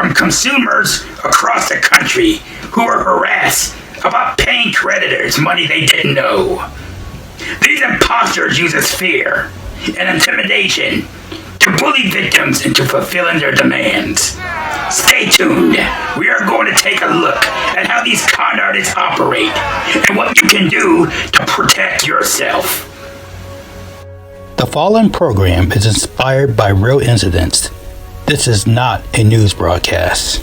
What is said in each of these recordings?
from consumers across the country who were harassed about paying creditors money they didn't know. These imposters use fear and intimidation to bully victims into fulfilling their demands. Stay tuned. We are going to take a look at how these con artists operate and what you can do to protect yourself. The following program is inspired by real incidents. This is not a news broadcast.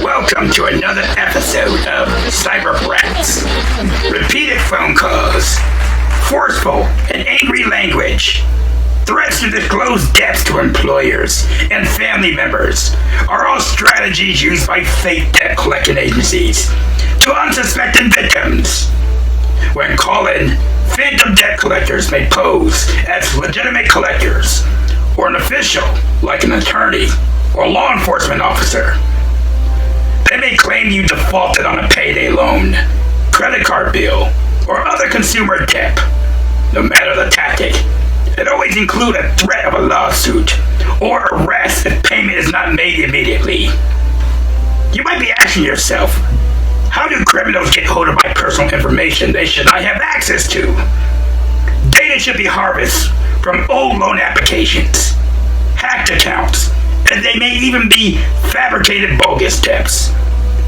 Welcome to another episode of Cyber Brats. Repeated phone calls, forceful and angry language, threats to disclose debts to employers and family members are all strategies used by fake debt collection agencies to unsuspecting victims. When calling, phantom debt collectors may pose as legitimate collectors or an official like an attorney or law enforcement officer. They may claim you defaulted on a payday loan, credit card bill, or other consumer debt. No matter the tactic, it always includes a threat of a lawsuit or arrest if payment is not made immediately. You might be asking yourself, how do criminals get hold of my personal information they should not have access to? Data should be harvested from old loan applications, hacked accounts, and they may even be fabricated bogus debts.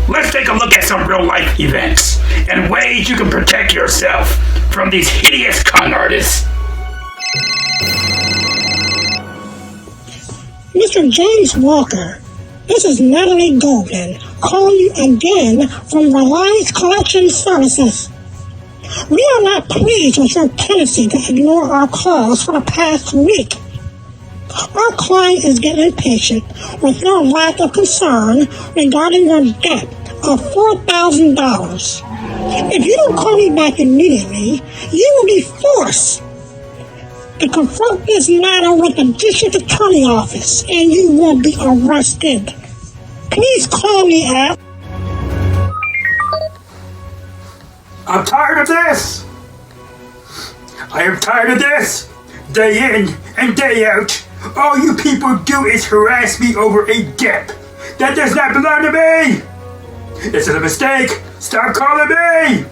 Let's take a look at some real-life events and ways you can protect yourself from these hideous con artists. Mr. James Walker, this is Natalie Goldman calling you again from Reliance Collection Services. We are not pleased with your tendency to ignore our calls for the past week. Our client is getting impatient with your lack of concern regarding your debt of $4,000. If you don't call me back immediately, you will be forced to confront this matter with the district attorney office and you will be arrested. Please call me at... I'm tired of this! I am tired of this! Day in and day out, all you people do is harass me over a debt that does not belong to me! This is a mistake! Stop calling me!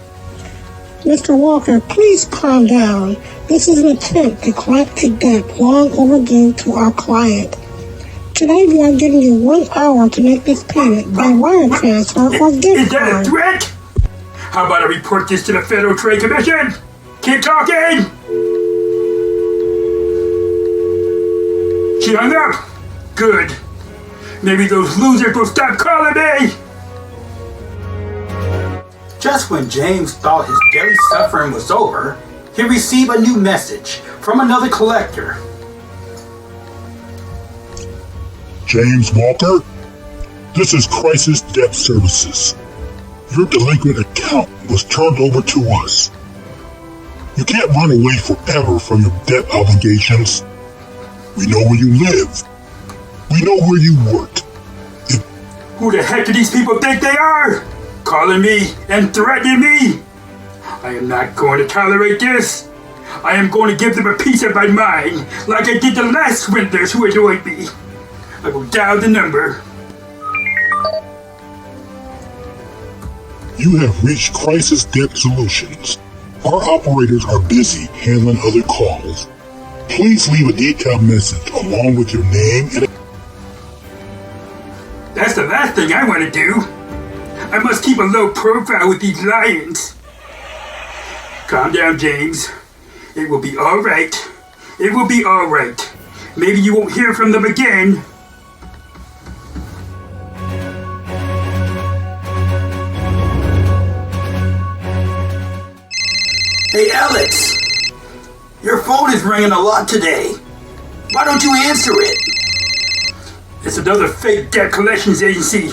Mr. Walker, please calm down. This is an attempt to collect a debt long overdue to our client. Today we are giving you 1 hour to make this payment by wire transfer or gift card. Is that a threat? How about I report this to the Federal Trade Commission? Keep talking! She hung up. Good. Maybe those losers will stop calling me. Just when James thought his daily suffering was over, he received a new message from another collector. James Walker, this is Crisis Debt Services. Your delinquent account was turned over to us. You can't run away forever from your debt obligations. We know where you live. We know where you work. Who the heck do these people think they are? Calling me and threatening me? I am not going to tolerate this. I am going to give them a piece of my mind like I did the last swindlers who annoyed me. I will dial the number. You have reached Crisis Debt Solutions. Our operators are busy handling other calls. Please leave a detailed message along with your name and... That's the last thing I want to do. I must keep a low profile with these lions. Calm down, James. It will be all right. It will be all right. Maybe you won't hear from them again. Hey, Alex. Your phone is ringing a lot today. Why don't you answer it? It's another fake debt collections agency.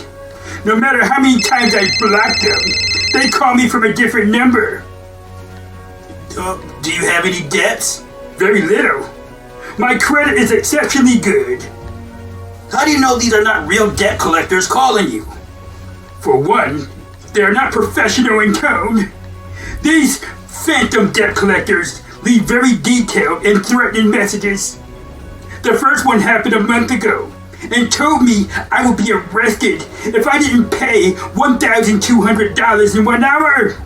No matter how many times I block them, they call me from a different number. Do you have any debts? Very little. My credit is exceptionally good. How do you know these are not real debt collectors calling you? For one, they are not professional in tone. These phantom debt collectors leave very detailed and threatening messages. The first one happened a month ago and told me I would be arrested if I didn't pay $1,200 in 1 hour.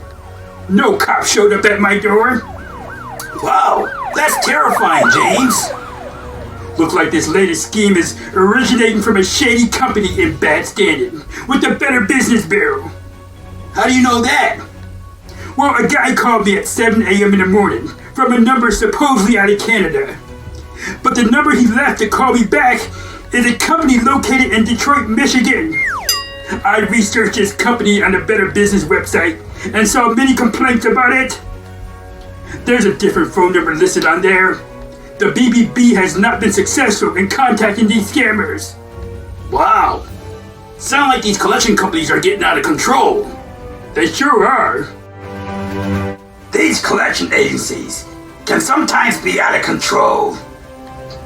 No cop showed up at my door. Wow, that's terrifying, James. Looks like this latest scheme is originating from a shady company in bad standing with the Better Business Bureau. How do you know that? Well, a guy called me at 7 a.m. in the morning from a number supposedly out of Canada. But the number he left to call me back is a company located in Detroit, Michigan. I researched this company on the Better Business website and saw many complaints about it. There's a different phone number listed on there. The BBB has not been successful in contacting these scammers. Wow. Sound like these collection companies are getting out of control. They sure are. These collection agencies can sometimes be out of control.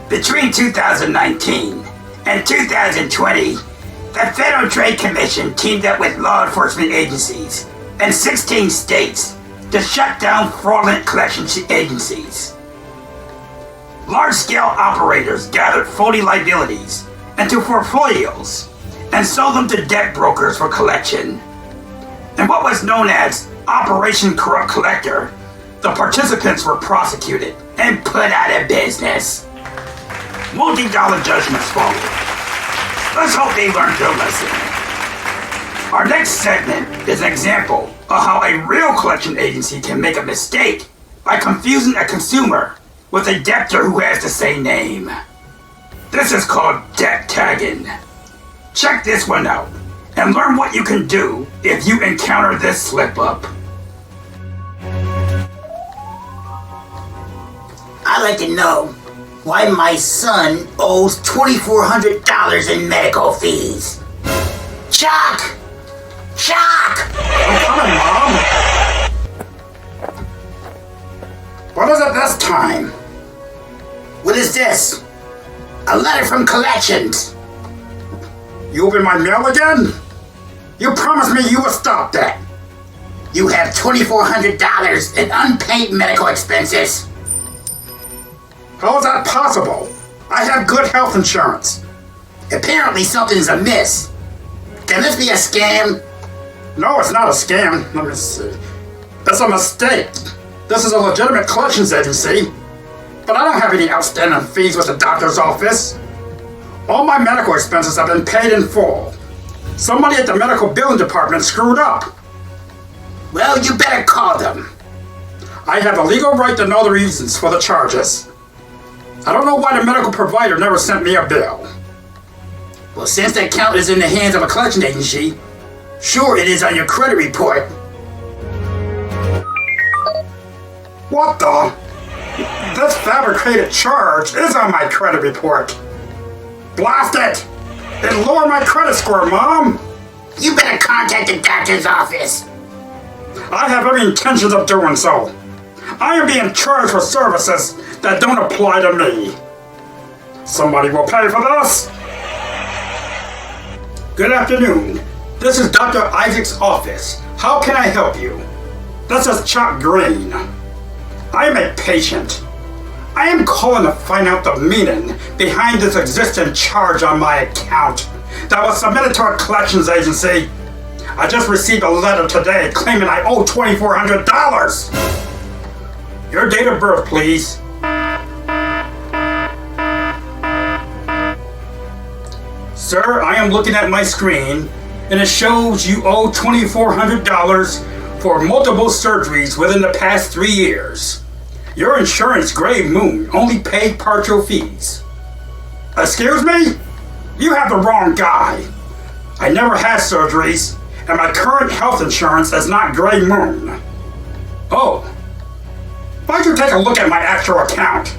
Between 2019 and 2020, the Federal Trade Commission teamed up with law enforcement agencies in 16 states to shut down fraudulent collection agencies. Large-scale operators gathered phony liabilities into portfolios and sold them to debt brokers for collection. In what was known as Operation Corrupt Collector, the participants were prosecuted and put out of business. Multi-dollar judgments followed. Let's hope they learned their lesson. Our next segment is an example of how a real collection agency can make a mistake by confusing a consumer with a debtor who has the same name. This is called debt tagging. Check this one out and learn what you can do if you encounter this slip-up. I'd like to know why my son owes $2,400 in medical fees. Chuck! Chuck! I'm coming, Mom. What is it this time? What is this? A letter from collections. You opened my mail again? You promised me you would stop that. You have $2,400 in unpaid medical expenses. How is that possible? I have good health insurance. Apparently something's amiss. Can this be a scam? No, it's not a scam. Let me see. It's a mistake. This is a legitimate collections agency. But I don't have any outstanding fees with the doctor's office. All my medical expenses have been paid in full. Somebody at the medical billing department screwed up. Well, you better call them. I have a legal right to know the reasons for the charges. I don't know why the medical provider never sent me a bill. Well, since the account is in the hands of a collection agency, sure it is on your credit report. What the? This fabricated charge is on my credit report. Blast it! It'll lower my credit score, Mom! You better contact the doctor's office. I have every intention of doing so. I am being charged for services that don't apply to me. Somebody will pay for this. Good afternoon. This is Dr. Isaac's office. How can I help you? This is Chuck Green. I am a patient. I am calling to find out the meaning behind this existing charge on my account that was submitted to a collections agency. I just received a letter today claiming I owe $2,400. Your date of birth, please. Sir, I am looking at my screen, and it shows you owe $2,400 for multiple surgeries within the past 3 years. Your insurance, Gray Moon, only paid partial fees. Excuse me? You have the wrong guy. I never had surgeries, and my current health insurance is not Gray Moon. Oh. Why don't you take a look at my actual account?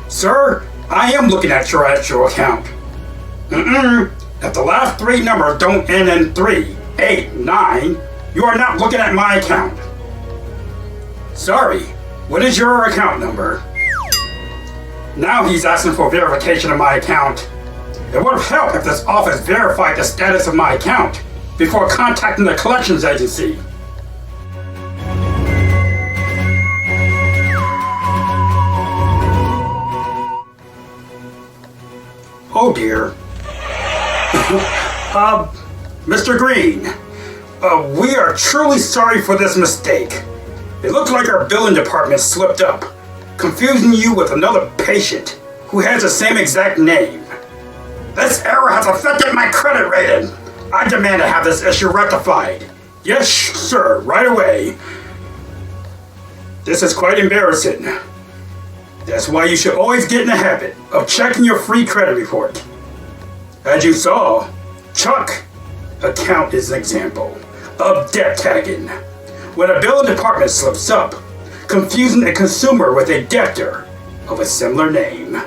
Sir, I am looking at your actual account. If the last 3 numbers don't end in 3, 8, 9, you are not looking at my account. Sorry, what is your account number? Now he's asking for verification of my account. It would have helped if this office verified the status of my account before contacting the collections agency. Oh dear. Mr. Green, we are truly sorry for this mistake. It looks like our billing department slipped up, confusing you with another patient who has the same exact name. This error has affected my credit rating. I demand to have this issue rectified. Yes, sir, right away. This is quite embarrassing. That's why you should always get in the habit of checking your free credit report. As you saw, Chuck account is an example of debt tagging. When a billing department slips up, confusing a consumer with a debtor of a similar name.